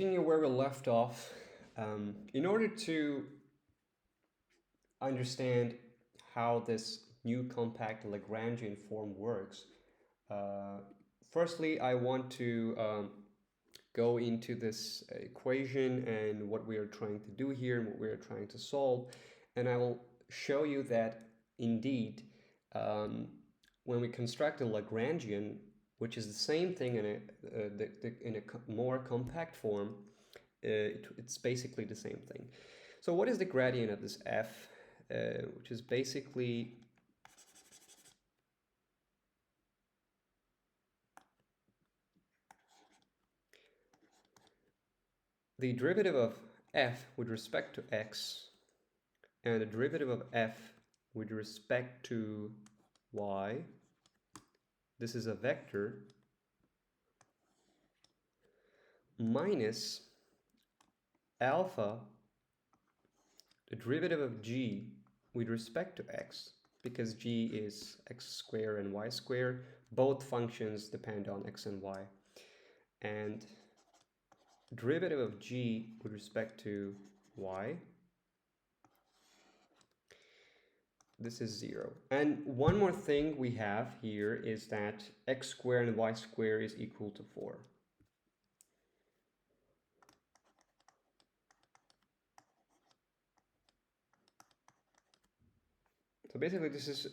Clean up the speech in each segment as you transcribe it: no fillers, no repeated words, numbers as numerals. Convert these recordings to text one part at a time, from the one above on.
Continue where we left off. In order to understand how this new compact Lagrangian form works, firstly I want to go into this equation and what we are trying to do here and what we are trying to solve, and I will show you that indeed when we construct a Lagrangian, which is the same thing in a more compact form, it's basically the same thing. So what is the gradient of this f, which is basically the derivative of f with respect to x and the derivative of f with respect to y. This is a vector minus alpha, the derivative of g with respect to x, because g is x squared and y squared. Both functions depend on x and y. And derivative of g with respect to y, this is 0. And one more thing we have here is that x squared and y squared is equal to 4. So basically this is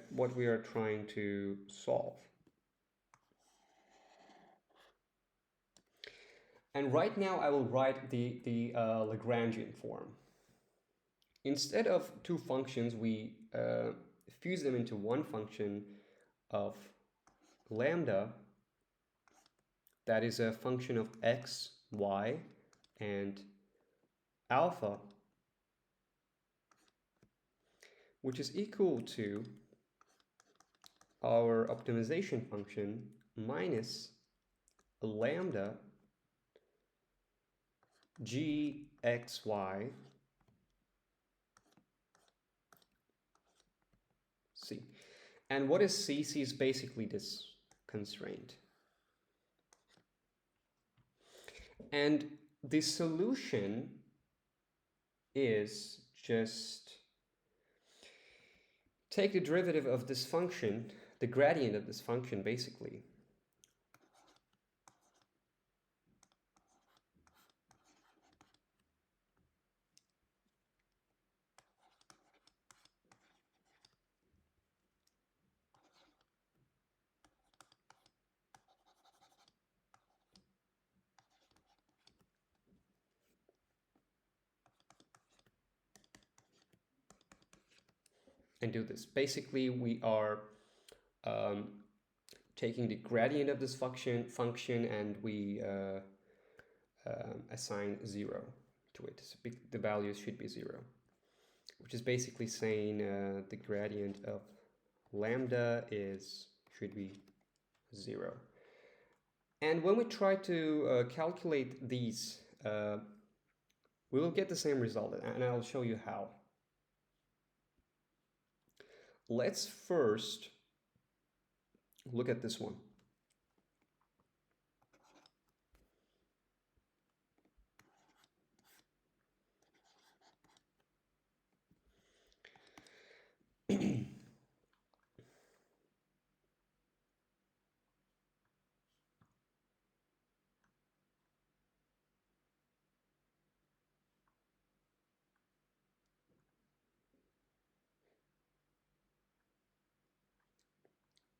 what we are trying to solve. And right now I will write the Lagrangian form. Instead of two functions, we fuse them into one function of lambda that is a function of x, y, and alpha, which is equal to our optimization function minus lambda gxy c. And what is c? C is basically this constraint. And the solution is just take the derivative of this function, the gradient of this function basically. And do this. Basically, we are taking the gradient of this function and we assign 0 to it. So the values should be 0, which is basically saying the gradient of lambda should be 0. And when we try to calculate these, we will get the same result, and I'll show you how. Let's first look at this one.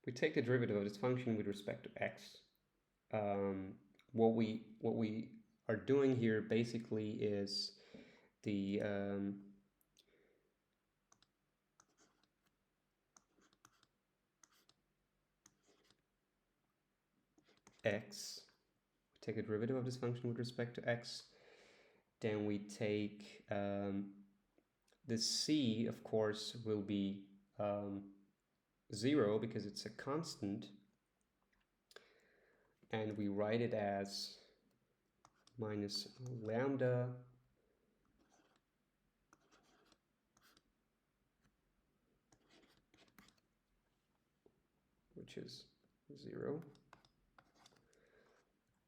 We take the derivative of this function with respect to x. What we are doing here basically is the x. We take a derivative of this function with respect to x. Then we take the c, of course, will be 0 because it's a constant, and we write it as minus lambda which is 0,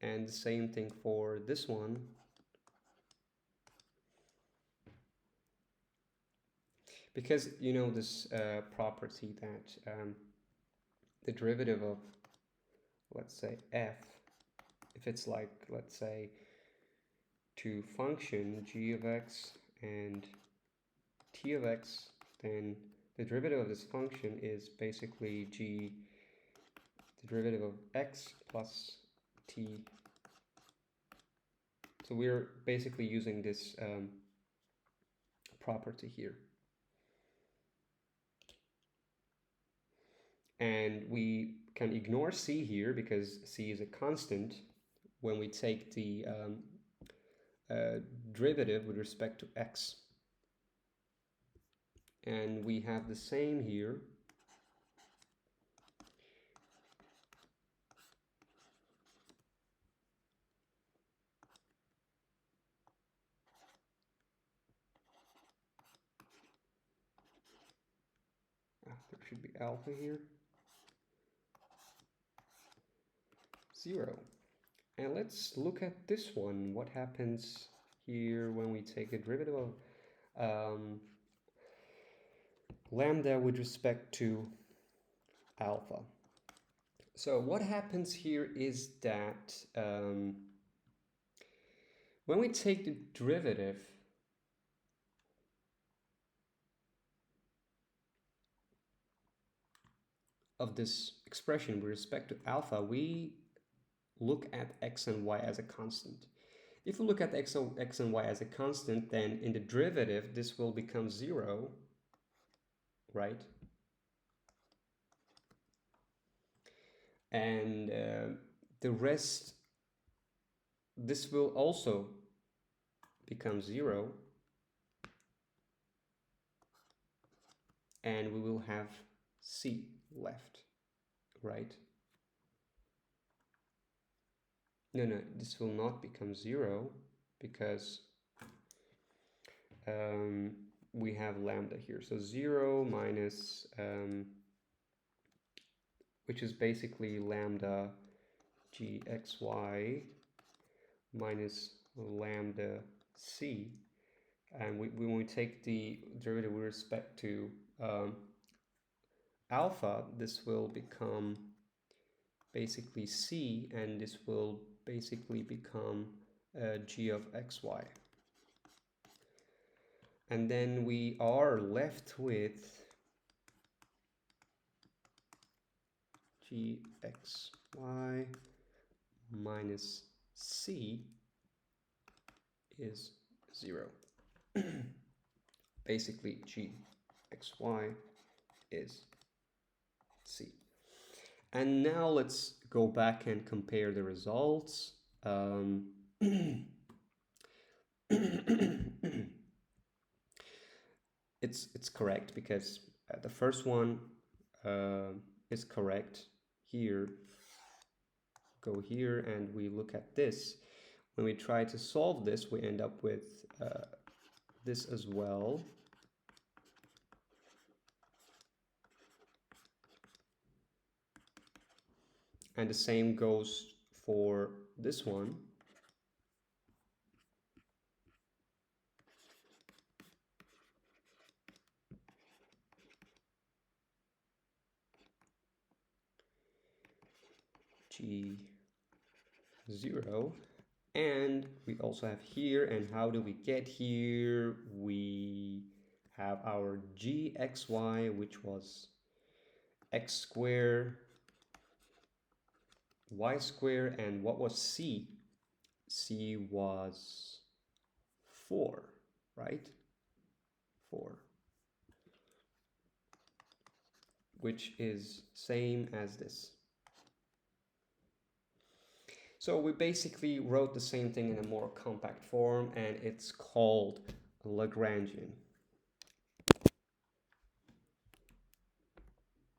And the same thing for this one. Because you know this property that the derivative of, let's say, f, if it's like, let's say, to function g of x and t of x, then the derivative of this function is basically the derivative of x plus t. So we're basically using this property here. And we can ignore c here because c is a constant when we take the derivative with respect to x. And we have the same here. There should be alpha here. 0. And let's look at this one. What happens here when we take a derivative of lambda with respect to alpha? So what happens here is that when we take the derivative of this expression with respect to alpha, we look at x and y as a constant. If we look at x and y as a constant, then in the derivative, this will become 0, right? And the rest, this will also become 0. And we will have c left, right? No, this will not become 0 because we have lambda here. So 0 minus, which is basically lambda gxy minus lambda c. And when we take the derivative with respect to alpha, this will become basically c, and this will basically become g of xy. And then we are left with gxy minus c is 0. Basically, gxy is c. And now let's go back and compare the results. It's correct because the first one is correct. Here, go here, and we look at this. When we try to solve this, we end up with this as well. And the same goes for this one. G0. And we also have here, and how do we get here? We have our gxy, which was x squared, y squared, and what was c? C was 4, right? 4. Which is same as this. So we basically wrote the same thing in a more compact form, and it's called Lagrangian.